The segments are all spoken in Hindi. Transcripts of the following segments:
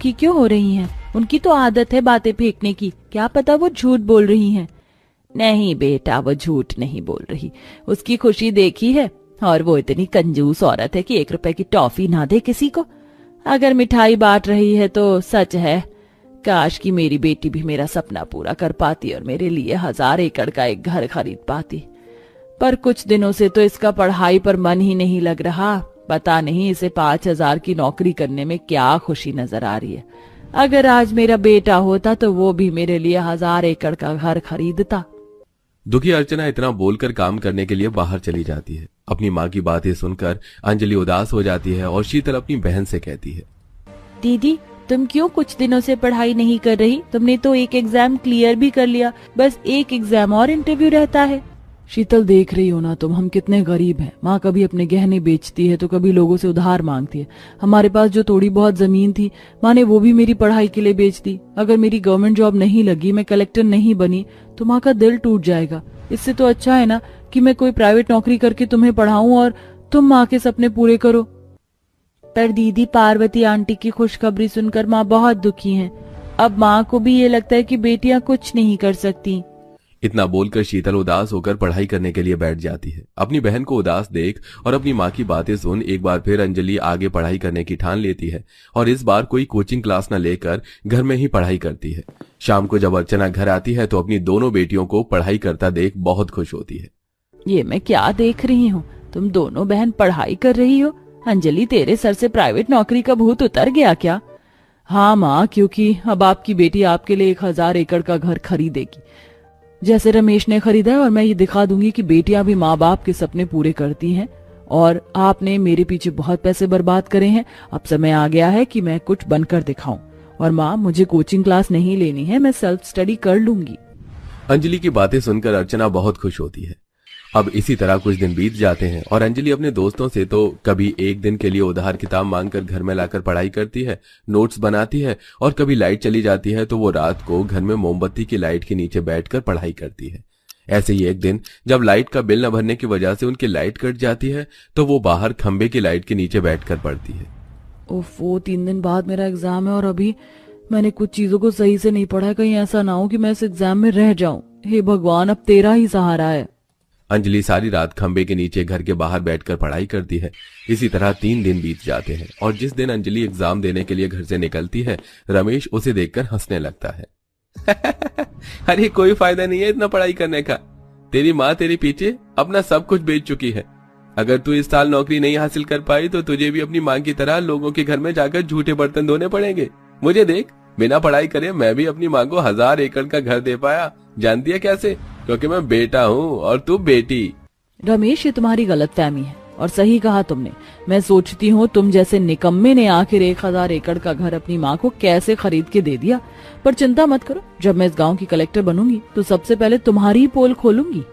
दुखी क्यों हो रही हैं? उनकी तो आदत है बातें फेंकने की, क्या पता वो झूठ बोल रही हैं। नहीं बेटा, वो झूठ नहीं बोल रही, उसकी खुशी देखी है। और वो इतनी कंजूस औरत है कि 1 रुपए की टॉफी ना दे किसी को। अगर मिठाई बांट रही है तो सच है, काश कि मेरी बेटी भी मेरा सपना पूरा कर पाती और मेरे लिए 1000 एकड़ का एक घर खरीद पाती। पर कुछ दिनों से तो इसका पढ़ाई पर मन ही नहीं लग रहा। पता नहीं इसे 5000 की नौकरी करने में क्या खुशी नजर आ रही है। अगर आज मेरा बेटा होता तो वो भी मेरे लिए 1000 एकड़ का घर खरीदता। दुखी अर्चना इतना बोलकर काम करने के लिए बाहर चली जाती है। अपनी माँ की बातें सुनकर अंजलि उदास हो जाती है और शीतल अपनी बहन से कहती है, दीदी तुम क्यों कुछ दिनों से पढ़ाई नहीं कर रही? तुमने तो एक एग्जाम क्लियर भी कर लिया, बस एक एग्जाम और इंटरव्यू रहता है। शीतल देख रही हो ना तुम, हम कितने गरीब हैं। माँ कभी अपने गहने बेचती है तो कभी लोगों से उधार मांगती है। हमारे पास जो थोड़ी बहुत जमीन थी माँ ने वो भी मेरी पढ़ाई के लिए बेच दी। अगर मेरी गवर्नमेंट जॉब नहीं लगी, मैं कलेक्टर नहीं बनी तो माँ का दिल टूट जाएगा। इससे तो अच्छा है ना कि मैं कोई प्राइवेट नौकरी करके तुम्हें पढ़ाऊं और तुम माँ के सपने पूरे करो। पर दीदी, पार्वती आंटी की खुशखबरी सुनकर माँ बहुत दुखी हैं। अब माँ को भी ये लगता है कि बेटियां कुछ नहीं कर सकती। इतना बोलकर शीतल उदास होकर पढ़ाई करने के लिए बैठ जाती है। अपनी बहन को उदास देख और अपनी माँ की बातें सुन एक बार फिर अंजलि आगे पढ़ाई करने की ठान लेती है और इस बार कोई कोचिंग क्लास न लेकर घर में ही पढ़ाई करती है। शाम को जब अर्चना घर आती है तो अपनी दोनों बेटियों को पढ़ाई करता देख बहुत खुश होती है। ये मैं क्या देख रही हूँ, तुम दोनों बहन पढ़ाई कर रही हो। अंजलि, तेरे सर से प्राइवेट नौकरी का भूत उतर गया क्या? हाँ माँ, क्योंकि अब आपकी बेटी आपके लिए 1000 एकड़ का घर खरीदेगी जैसे रमेश ने खरीदा है, और मैं ये दिखा दूंगी कि बेटियां भी माँ बाप के सपने पूरे करती हैं। और आपने मेरे पीछे बहुत पैसे बर्बाद करे हैं, अब समय आ गया है कि मैं कुछ बनकर दिखाऊं। और माँ, मुझे कोचिंग क्लास नहीं लेनी है, मैं सेल्फ स्टडी कर लूंगी। अंजलि की बातें सुनकर अर्चना बहुत खुश होती है। अब इसी तरह कुछ दिन बीत जाते हैं और अंजलि अपने दोस्तों से तो कभी एक दिन के लिए उधार किताब मांगकर घर में लाकर पढ़ाई करती है, नोट्स बनाती है, और कभी लाइट चली जाती है तो वो रात को घर में मोमबत्ती की लाइट के नीचे बैठकर पढ़ाई करती है। ऐसे ही एक दिन जब लाइट का बिल न भरने की वजह से उनकी लाइट कट जाती है तो वो बाहर खंबे की लाइट के नीचे बैठकर पढ़ती है। ओफो, 3 दिन बाद मेरा एग्जाम है और अभी मैंने कुछ चीजों को सही से नहीं पढ़ा। कहीं ऐसा ना हो कि मैं इस एग्जाम में रह जाऊं। हे भगवान, अब तेरा ही सहारा है। अंजलि सारी रात खंबे के नीचे घर के बाहर बैठकर पढ़ाई करती है। इसी तरह 3 दिन बीत जाते हैं और जिस दिन अंजलि एग्जाम देने के लिए घर से निकलती है, रमेश उसे देखकर हंसने लगता है। अरे कोई फायदा नहीं है इतना पढ़ाई करने का। तेरी माँ तेरे पीछे अपना सब कुछ बेच चुकी है। अगर तू इस साल नौकरी नहीं हासिल कर पाई तो तुझे भी अपनी माँ की तरह लोगों के घर में जाकर झूठे बर्तन धोने पड़ेंगे। मुझे देख, बिना पढ़ाई करे मैं भी अपनी माँ को 1000 एकड़ का घर दे पाया। जानती है कैसे? क्योंकि मैं बेटा हूँ और तू बेटी। रमेश, ये तुम्हारी गलतफहमी है और सही कहा तुमने। मैं सोचती हूँ तुम जैसे निकम्मे ने आखिर 1000 एकड़ का घर अपनी माँ को कैसे खरीद के दे दिया। पर चिंता मत करो, जब मैं इस गांव की कलेक्टर बनूंगी तो सबसे पहले तुम्हारी ही पोल खोलूंगी।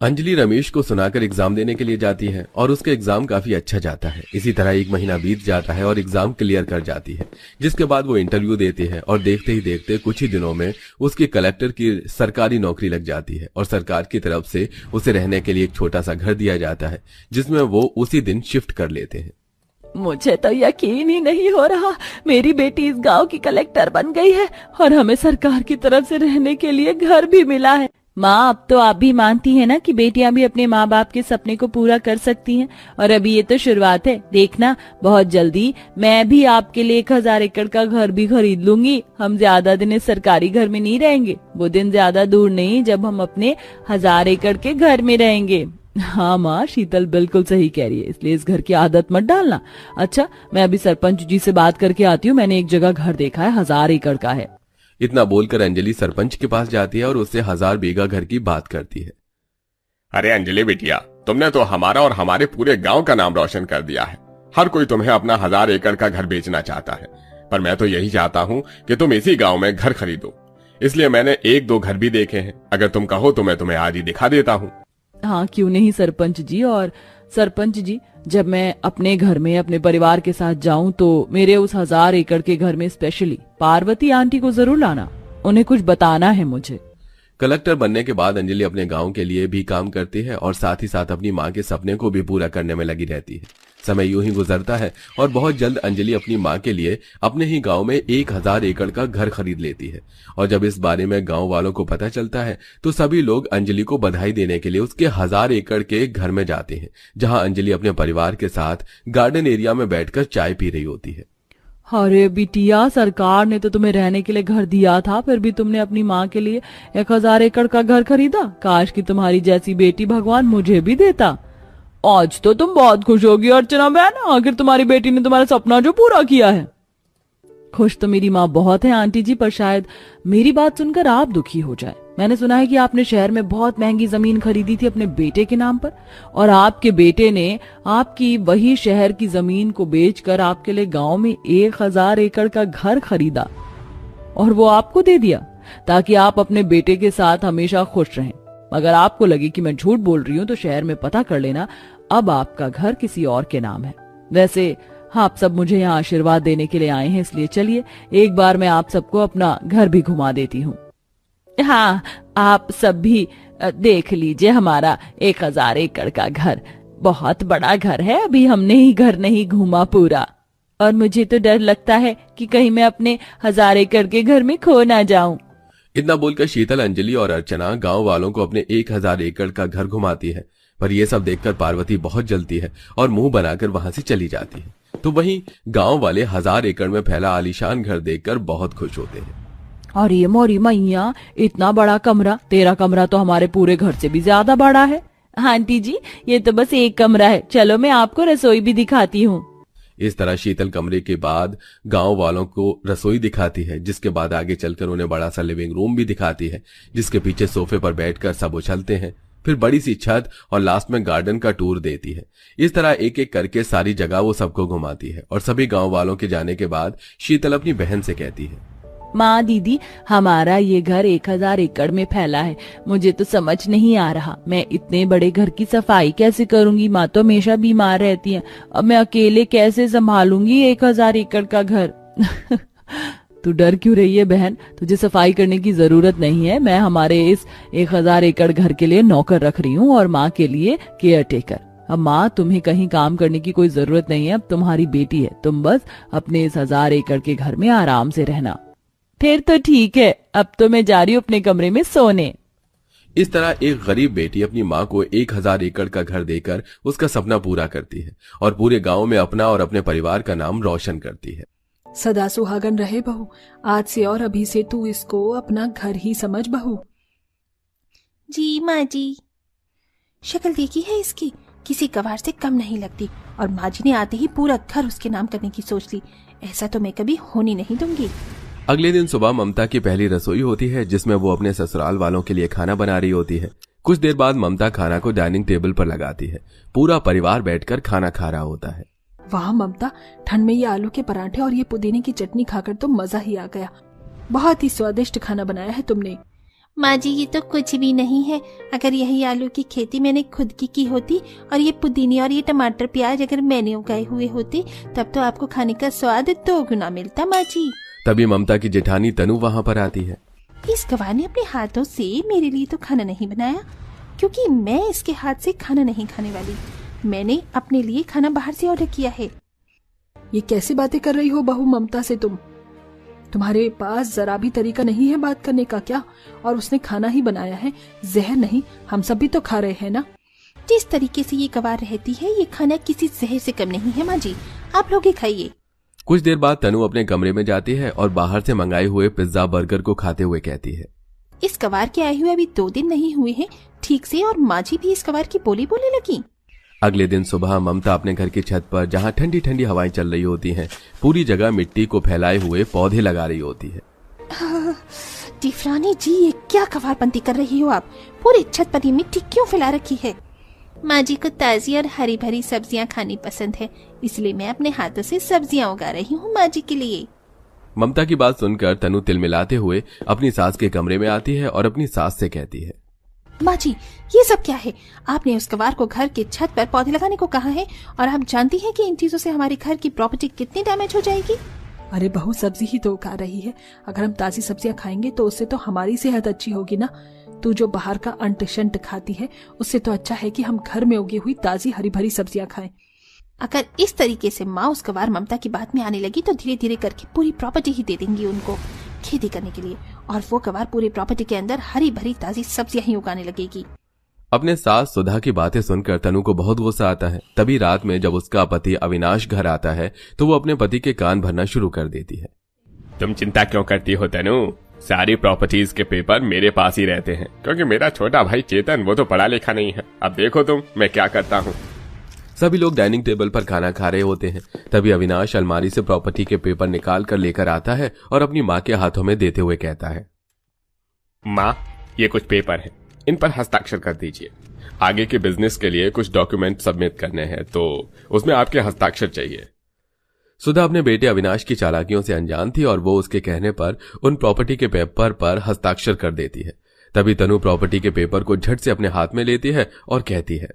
अंजलि रमेश को सुनाकर एग्जाम देने के लिए जाती है और उसका एग्जाम काफी अच्छा जाता है। इसी तरह 1 महीना बीत जाता है और एग्जाम क्लियर कर जाती है, जिसके बाद वो इंटरव्यू देती है और देखते ही देखते कुछ ही दिनों में उसकी कलेक्टर की सरकारी नौकरी लग जाती है और सरकार की तरफ से उसे रहने के लिए एक छोटा सा घर दिया जाता है, जिसमें वो उसी दिन शिफ्ट कर लेते हैं। मुझे तो यकीन ही नहीं हो रहा, मेरी बेटी इस गांव की कलेक्टर बन गई है और हमें सरकार की तरफ से रहने के लिए घर भी मिला है। माँ, अब तो आप भी मानती हैं ना कि बेटियां भी अपने माँ बाप के सपने को पूरा कर सकती हैं। और अभी ये तो शुरुआत है, देखना बहुत जल्दी मैं भी आपके लिए 1000 एकड़ का घर भी खरीद लूंगी। हम ज्यादा दिन इस सरकारी घर में नहीं रहेंगे, वो दिन ज्यादा दूर नहीं जब हम अपने 1000 एकड़ के घर में रहेंगे। हाँ माँ, शीतल बिल्कुल सही कह रही है, इसलिए इस घर की आदत मत डालना। अच्छा, मैं अभी सरपंच जी से बात करके आती हूँ, मैंने एक जगह घर देखा है, 1000 एकड़ का है। इतना बोलकर अंजलि सरपंच के पास जाती है और उससे 1000 बीघा घर की बात करती है। अरे अंजलि बिटिया, तुमने तो हमारा और हमारे पूरे गांव का नाम रोशन कर दिया है। हर कोई तुम्हें अपना 1000 एकड़ का घर बेचना चाहता है, पर मैं तो यही चाहता हूँ कि तुम इसी गांव में घर खरीदो। इसलिए मैंने 1-2 घर भी देखे हैं। अगर तुम कहो तो मैं तुम्हें आज ही दिखा देता हूँ। हाँ, क्यों नहीं सरपंच जी। और सरपंच जी, जब मैं अपने घर में अपने परिवार के साथ जाऊं तो मेरे उस 1000 एकड़ के घर में स्पेशली पार्वती आंटी को जरूर लाना, उन्हें कुछ बताना है मुझे। कलेक्टर बनने के बाद अंजलि अपने गांव के लिए भी काम करती है और साथ ही साथ अपनी माँ के सपने को भी पूरा करने में लगी रहती है। समय यूं ही गुजरता है और बहुत जल्द अंजलि अपनी माँ के लिए अपने ही गांव में 1000 एकड़ का घर खरीद लेती है। और जब इस बारे में गांव वालों को पता चलता है तो सभी लोग अंजलि को बधाई देने के लिए उसके 1000 एकड़ के घर में जाते हैं, जहां अंजलि अपने परिवार के साथ गार्डन एरिया में बैठकर चाय पी रही होती है। अरे बिटिया, सरकार ने तो तुम्हें रहने के लिए घर दिया था, फिर भी तुमने अपनी माँ के लिए 1000 एकड़ का घर खरीदा। काश कि तुम्हारी जैसी बेटी भगवान मुझे भी देता। आज तो तुम बहुत खुश होगी अर्चना बहन, आखिर तुम्हारी बेटी ने तुम्हारा सपना जो पूरा किया है। खुश तो मेरी माँ बहुत है आंटी जी, पर शायद मेरी बात सुनकर आप दुखी हो जाए। मैंने सुना है कि आपने शहर में बहुत महंगी जमीन खरीदी थी अपने बेटे के नाम पर, और आपके बेटे ने आपकी वही शहर की जमीन को बेचकर आपके लिए गांव में 1000 एकड़ का घर खरीदा और वो आपको दे दिया ताकि आप अपने बेटे के साथ हमेशा खुश रहें। अगर आपको लगे कि मैं झूठ बोल रही हूँ तो शहर में पता कर लेना, अब आपका घर किसी और के नाम है। वैसे आप सब मुझे यहाँ आशीर्वाद देने के लिए आए हैं, इसलिए चलिए एक बार मैं आप सबको अपना घर भी घुमा देती हूँ। हाँ, आप सब भी देख लीजिए हमारा 1000 एकड़ का घर। बहुत बड़ा घर है, अभी हमने ही घर नहीं घूमा पूरा, और मुझे तो डर लगता है कि कहीं मैं अपने 1000 एकड़ के घर में खो ना जाऊं। इतना बोलकर शीतल, अंजलि और अर्चना गांव वालों को अपने 1000 एकड़ का घर घुमाती है, पर यह सब देखकर पार्वती बहुत जलती है और मुंह बनाकर वहां से चली जाती है। तो वहीं गांव वाले 1000 एकड़ में फैला आलीशान घर देखकर बहुत खुश होते हैं। अरे मोरी मैया, इतना बड़ा कमरा! तेरा कमरा तो हमारे पूरे घर से भी ज्यादा बड़ा है। आंटी जी, ये तो बस एक कमरा है, चलो मैं आपको रसोई भी दिखाती हूँ। इस तरह शीतल कमरे के बाद गांव वालों को रसोई दिखाती है, जिसके बाद आगे चलकर उन्हें बड़ा सा लिविंग रूम भी दिखाती है, जिसके पीछे सोफे पर बैठकर सब उछलते हैं। फिर बड़ी सी छत और लास्ट में गार्डन का टूर देती है। इस तरह एक एक करके सारी जगह वो सबको घुमाती है और सभी गांव वालों के जाने के बाद शीतल अपनी बहन से कहती है, माँ दीदी, हमारा ये घर 1000 एकड़ में फैला है। मुझे तो समझ नहीं आ रहा, मैं इतने बड़े घर की सफाई कैसे करूंगी। माँ तो हमेशा बीमार रहती है, अब मैं अकेले कैसे संभालूंगी 1000 एकड़ का घर। तू डर क्यों रही है बहन, तुझे सफाई करने की जरूरत नहीं है। मैं हमारे इस 1000 एकड़ घर के लिए नौकर रख रही हूँ और माँ के लिए केयर टेकर। अब माँ, तुम्हें कहीं काम करने की कोई जरूरत नहीं है, अब तुम्हारी बेटी है, तुम बस अपने इस 1000 एकड़ के घर में आराम से रहना। फिर तो ठीक है, अब तो मैं जा रही हूँ अपने कमरे में सोने। इस तरह एक गरीब बेटी अपनी माँ को 1000 एकड़ का घर देकर उसका सपना पूरा करती है और पूरे गांव में अपना और अपने परिवार का नाम रोशन करती है। सदा सुहागन रहे बहू, आज से और अभी से तू इसको अपना घर ही समझ बहू। जी माँ जी, शक्ल देखी है इसकी, किसी गवार से कम नहीं लगती, और माँ जी ने आते ही पूरा घर उसके नाम करने की सोच ली। ऐसा तो मैं कभी होने नहीं दूंगी। अगले दिन सुबह ममता की पहली रसोई होती है, जिसमें वो अपने ससुराल वालों के लिए खाना बना रही होती है। कुछ देर बाद ममता खाना को डाइनिंग टेबल पर लगाती है। पूरा परिवार बैठकर खाना खा रहा होता है। वाह ममता, ठंड में ये आलू के पराठे और ये पुदीने की चटनी खाकर तो मजा ही आ गया। बहुत ही स्वादिष्ट खाना बनाया है तुमने। माँ जी, ये तो कुछ भी नहीं है। अगर यही आलू की खेती मैंने खुद की होती और ये पुदीने और ये टमाटर प्याज अगर मैंने उगाए हुए होते, तब तो आपको खाने का स्वाद 2 गुना मिलता माँ जी। तभी ममता की जेठानी तनु वहां पर आती है। इस गवार ने अपने हाथों से मेरे लिए तो खाना नहीं बनाया, क्योंकि मैं इसके हाथ से खाना नहीं खाने वाली। मैंने अपने लिए खाना बाहर से ऑर्डर किया है। ये कैसी बातें कर रही हो बहू ममता से तुम? तुम्हारे पास जरा भी तरीका नहीं है बात करने का क्या? और उसने खाना ही बनाया है, जहर नहीं, हम सब भी तो खा रहे हैं ना। जिस तरीके से ये गवार रहती है, ये खाना किसी जहर से कम नहीं है माँ जी, आप लोग ही खाइए। कुछ देर बाद तनु अपने कमरे में जाती है और बाहर से मंगाए हुए पिज्जा बर्गर को खाते हुए कहती है, इस गवार के आए हुए अभी 2 दिन नहीं हुए हैं ठीक से, और माँ जी भी इस गवार की बोली बोलने लगी। अगले दिन सुबह ममता अपने घर की छत पर, जहाँ ठंडी ठंडी हवाएं चल रही होती हैं, पूरी जगह मिट्टी को फैलाए हुए पौधे लगा रही होती है। डिफरानी जी, ये क्या गवारबंदी कर रही हो आप? पूरी छत पर ये मिट्टी क्यों फैला रखी है? माँ जी को ताजी और हरी भरी सब्जियाँ खानी पसंद है, इसलिए मैं अपने हाथों से सब्जियाँ उगा रही हूँ माँ जी के लिए। ममता की बात सुनकर तनु तिलमिलाते हुए अपनी सास के कमरे में आती है और अपनी सास से कहती है, माँ जी, ये सब क्या है? आपने उस गवार को घर की छत पर पौधे लगाने को कहा है, और आप जानती हैं कि इन चीजों से हमारे घर की प्रॉपर्टी कितनी डैमेज हो जाएगी। अरे बहू, सब्जी ही तो उगा रही है, अगर हम ताजी सब्जियां खाएंगे तो उससे तो हमारी सेहत अच्छी होगी ना। तू जो बाहर का अंट शंट खाती है, उससे तो अच्छा है कि हम घर में उगी हुई ताजी हरी भरी सब्जियां खाएं। अगर इस तरीके से माँ उस गवार ममता की बात में आने लगी तो धीरे धीरे करके पूरी प्रॉपर्टी ही दे देंगी उनको खेती करने के लिए, और वो गवार पूरी प्रॉपर्टी के अंदर हरी भरी ताजी सब्जियां ही उगाने लगेगी। अपने सास सुधा की बातें सुनकर तनु को बहुत गुस्सा आता है। तभी रात में जब उसका पति अविनाश घर आता है तो वो अपने पति के कान भरना शुरू कर देती है। तुम चिंता क्यों करती हो तनु? सारी प्रॉपर्टीज के पेपर मेरे पास ही रहते हैं, क्योंकि मेरा छोटा भाई चेतन वो तो पढ़ा लिखा नहीं है। अब देखो तुम मैं क्या करता हूँ। सभी लोग डाइनिंग टेबल पर खाना खा रहे होते हैं। तभी अविनाश अलमारी से प्रॉपर्टी के पेपर निकाल कर लेकर आता है और अपनी माँ के हाथों में देते हुए कहता है, माँ ये कुछ पेपर है, इन पर हस्ताक्षर कर दीजिए। आगे के बिजनेस के लिए कुछ डॉक्यूमेंट सबमिट करने हैं, तो उसमें आपके हस्ताक्षर चाहिए। सुधा अपने बेटे अविनाश की चालाकियों से अनजान थी और वो उसके कहने पर उन प्रॉपर्टी के पेपर पर हस्ताक्षर कर देती है। तभी तनु प्रॉपर्टी के पेपर को झट से अपने हाथ में लेती है और कहती है,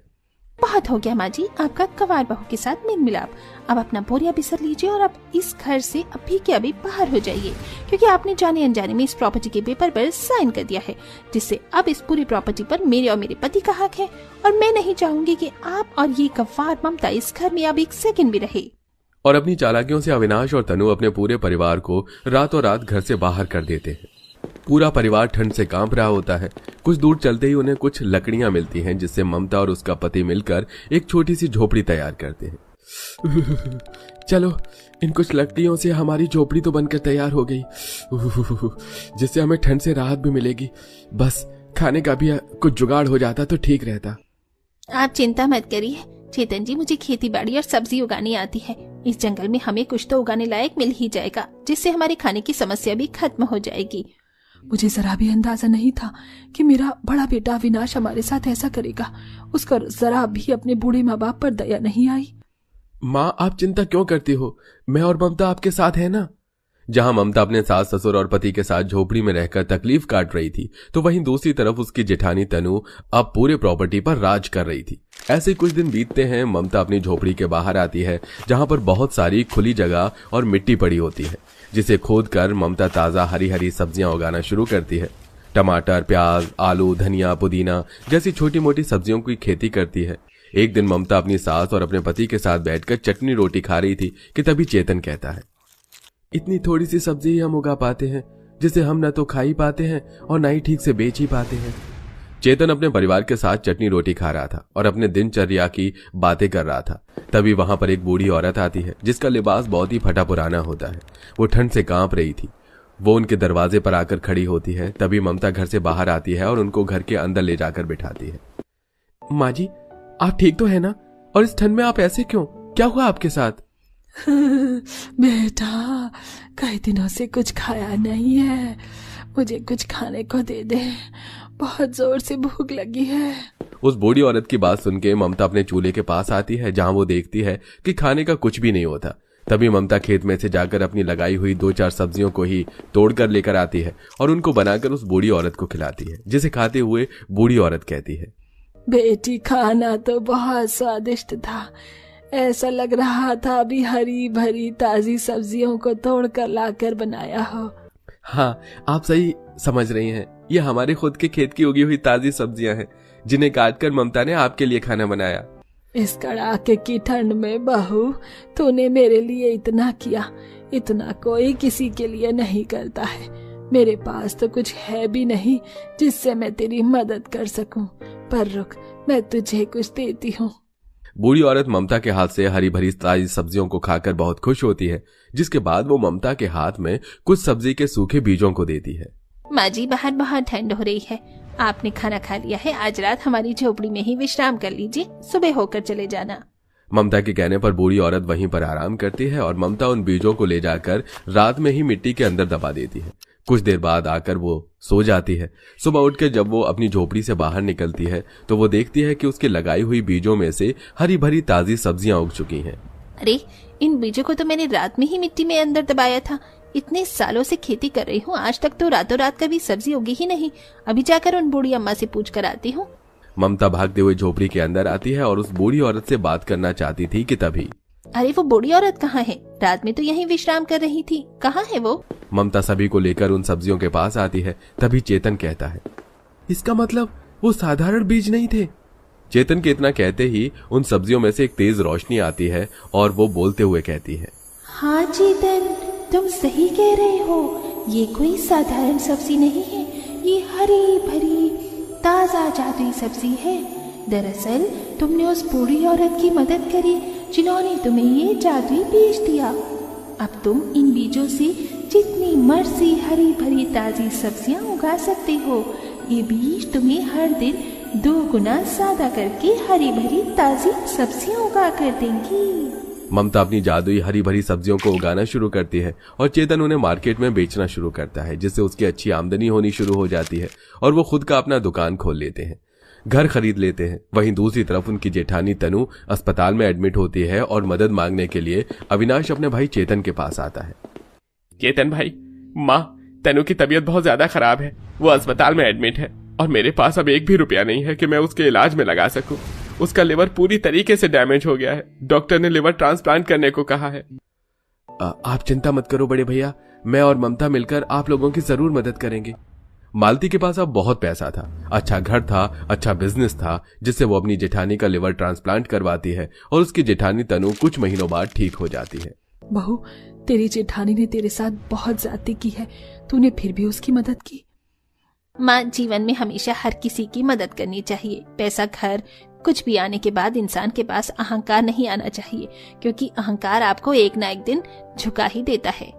बहुत हो गया माँ जी आपका गवार बहू के साथ मेल मिलाप। अब अपना बोरिया बिसर लीजिए और अब इस घर से अभी के अभी बाहर हो जाइए, क्योंकि आपने जाने अनजाने में इस प्रॉपर्टी के पेपर पर साइन कर दिया है, जिससे अब इस पूरी प्रॉपर्टी पर मेरे और मेरे पति का हक है, और मैं नहीं चाहूंगी कि आप और ये गवार ममता इस घर में अब एक सेकंड भी रहे। और अपनी चालाकियों से अविनाश और तनु अपने पूरे परिवार को रातों रात घर से बाहर कर देते हैं। पूरा परिवार ठंड से कांप रहा होता है। कुछ दूर चलते ही उन्हें कुछ लकड़ियां मिलती हैं, जिससे ममता और उसका पति मिलकर एक छोटी सी झोपड़ी तैयार करते हैं। चलो इन कुछ लकड़ियों से हमारी झोपड़ी तो बनकर तैयार हो गई, जिससे हमें ठंड से राहत भी मिलेगी। बस खाने का भी कुछ जुगाड़ हो जाता तो ठीक रहता। आप चिंता मत करिए चेतन जी, मुझे खेती बाड़ी और सब्जी उगानी आती है। इस जंगल में हमें कुछ तो उगाने लायक मिल ही जाएगा, जिससे हमारी खाने की समस्या भी खत्म हो जाएगी। मुझे जरा भी अंदाजा नहीं था कि मेरा बड़ा बेटा अविनाश हमारे साथ ऐसा करेगा। उसका जरा भी अपने बूढ़े माँ बाप पर दया नहीं आई। माँ आप चिंता क्यों करती हो? मैं और ममता आपके साथ है ना। जहां ममता अपने सास ससुर और पति के साथ झोपड़ी में रहकर तकलीफ काट रही थी, तो वहीं दूसरी तरफ उसकी जेठानी तनु अब पूरे प्रॉपर्टी पर राज कर रही थी। ऐसे कुछ दिन बीतते हैं। ममता अपनी झोपड़ी के बाहर आती है, जहां पर बहुत सारी खुली जगह और मिट्टी पड़ी होती है, जिसे खोदकर ममता ताजा हरी हरी सब्जियां उगाना शुरू करती है। टमाटर, प्याज, आलू, धनिया, पुदीना जैसी छोटी मोटी सब्जियों की खेती करती है। एक दिन ममता अपनी सास और अपने पति के साथ बैठकर चटनी रोटी खा रही थी कि तभी चेतन कहता है, इतनी थोड़ी सी सब्जी ही हम उगा पाते हैं, जिसे हम न तो खा ही पाते हैं और न ही ठीक से बेच ही पाते हैं। चेतन अपने परिवार के साथ चटनी रोटी खा रहा था और अपने दिनचर्या की बातें कर रहा था। तभी वहां पर एक बूढ़ी औरत आती है, जिसका लिबास बहुत ही फटा पुराना होता है। वो ठंड से कांप रही थी। वो उनके दरवाजे पर आकर खड़ी होती है। तभी ममता घर से बाहर आती है और उनको घर के अंदर ले जाकर बिठाती है। माँ जी आप ठीक तो है ना? और इस ठंड में आप ऐसे क्यों? क्या हुआ आपके साथ? बेटा कई दिनों से कुछ खाया नहीं है, मुझे कुछ खाने को दे दे, बहुत जोर से भूख लगी है। उस बूढ़ी औरत की बात सुन के ममता अपने चूल्हे के पास आती है, जहां वो देखती है कि खाने का कुछ भी नहीं होता। तभी ममता खेत में से जाकर अपनी लगाई हुई 2-4 सब्जियों को ही तोड़कर लेकर आती है और उनको बनाकर उस बूढ़ी औरत को खिलाती है, जिसे खाते हुए बूढ़ी औरत कहती है, बेटी खाना तो बहुत स्वादिष्ट था, ऐसा लग रहा था अभी हरी भरी ताजी सब्जियों को तोड़कर लाकर बनाया हो। हाँ आप सही समझ रही हैं, ये हमारे खुद के खेत की उगी हुई ताजी सब्जियां हैं, जिन्हें काटकर ममता ने आपके लिए खाना बनाया। इस कड़ाके की ठंड में बहू तूने मेरे लिए इतना किया, इतना कोई किसी के लिए नहीं करता है। मेरे पास तो कुछ है भी नहीं जिससे मैं तेरी मदद कर सकूं, पर रुक मैं तुझे कुछ देती हूँ। बूढ़ी औरत ममता के हाथ से हरी भरी ताजी सब्जियों को खाकर बहुत खुश होती है, जिसके बाद वो ममता के हाथ में कुछ सब्जी के सूखे बीजों को देती है। माँ जी बाहर बहुत ठंड हो रही है, आपने खाना खा लिया है, आज रात हमारी झोपड़ी में ही विश्राम कर लीजिए, सुबह होकर चले जाना। ममता के कहने पर बूढ़ी औरत वहीं पर आराम करती है और ममता उन बीजों को ले जाकर रात में ही मिट्टी के अंदर दबा देती है। कुछ देर बाद आकर वो सो जाती है। सुबह उठकर जब वो अपनी झोपड़ी से बाहर निकलती है तो वो देखती है कि उसके लगाई हुई बीजों में से हरी भरी ताजी सब्जियां उग चुकी हैं। अरे इन बीजों को तो मैंने रात में ही मिट्टी में अंदर दबाया था, इतने सालों से खेती कर रही हूँ, आज तक तो रातों रात कभी सब्जी उगी ही नहीं। अभी जाकर उन बूढ़ी अम्मा से पूछ कर आती हूँ। ममता भागते हुए झोपड़ी के अंदर आती है और उस बूढ़ी औरत से बात करना चाहती थी कि तभी, अरे वो बूढ़ी औरत कहाँ है? रात में तो यहीं विश्राम कर रही थी, कहाँ है वो? ममता सभी को लेकर उन सब्जियों के पास आती है। तभी चेतन कहता है, इसका मतलब वो साधारण बीज नहीं थे, चेतन के इतना कहते ही उन सब्जियों में से एक तेज रोशनी आती है और वो बोलते हुए कहती है, हाँ चेतन, तुम सही कह रहे हो। ये कोई साधारण सब्जी नहीं है, ये हरी भरी ताजा जादुई सब्जी है। दरअसल तुमने उस बूढ़ी औरत की मदद करी जिन्होंने तुम्हें ये जादुई बीज दिया। अब तुम इन बीजों से जितनी मर्जी हरी भरी ताजी सब्जियां उगा सकते हो। ये बीज तुम्हें हर दिन 2 गुना ज्यादा करके हरी भरी ताजी सब्जियां उगा कर देंगी। ममता अपनी जादुई हरी भरी सब्जियों को उगाना शुरू करती है और चेतन उन्हें मार्केट में बेचना शुरू करता है, जिससे उसकी अच्छी आमदनी होनी शुरू हो जाती है और वो खुद का अपना दुकान खोल लेते हैं, घर खरीद लेते हैं। वहीं दूसरी तरफ उनकी जेठानी तनु अस्पताल में एडमिट होती है और मदद मांगने के लिए अविनाश अपने भाई चेतन के पास आता है। चेतन भाई, माँ तनु की तबीयत बहुत ज्यादा खराब है, वो अस्पताल में एडमिट है और मेरे पास अब 1 भी रुपया नहीं है कि मैं उसके इलाज में लगा सकूं। उसका लिवर पूरी तरीके से डैमेज हो गया है। डॉक्टर ने लिवर ट्रांसप्लांट करने को कहा है। आप चिंता मत करो बड़े भैया, मैं और ममता मिलकर आप लोगों की जरूर मदद करेंगे। मालती के पास अब बहुत पैसा था, अच्छा घर था, अच्छा बिजनेस था, जिससे वो अपनी जेठानी का लिवर ट्रांसप्लांट करवाती है और उसकी जेठानी तनु कुछ महीनों बाद ठीक हो जाती है। बहू, तेरी जेठानी ने तेरे साथ बहुत ज्यादती की है, तूने फिर भी उसकी मदद की। माँ, जीवन में हमेशा हर किसी की मदद करनी चाहिए। पैसा, घर, कुछ भी आने के बाद इंसान के पास अहंकार नहीं आना चाहिए, क्योंकि अहंकार आपको एक ना एक दिन झुका ही देता है।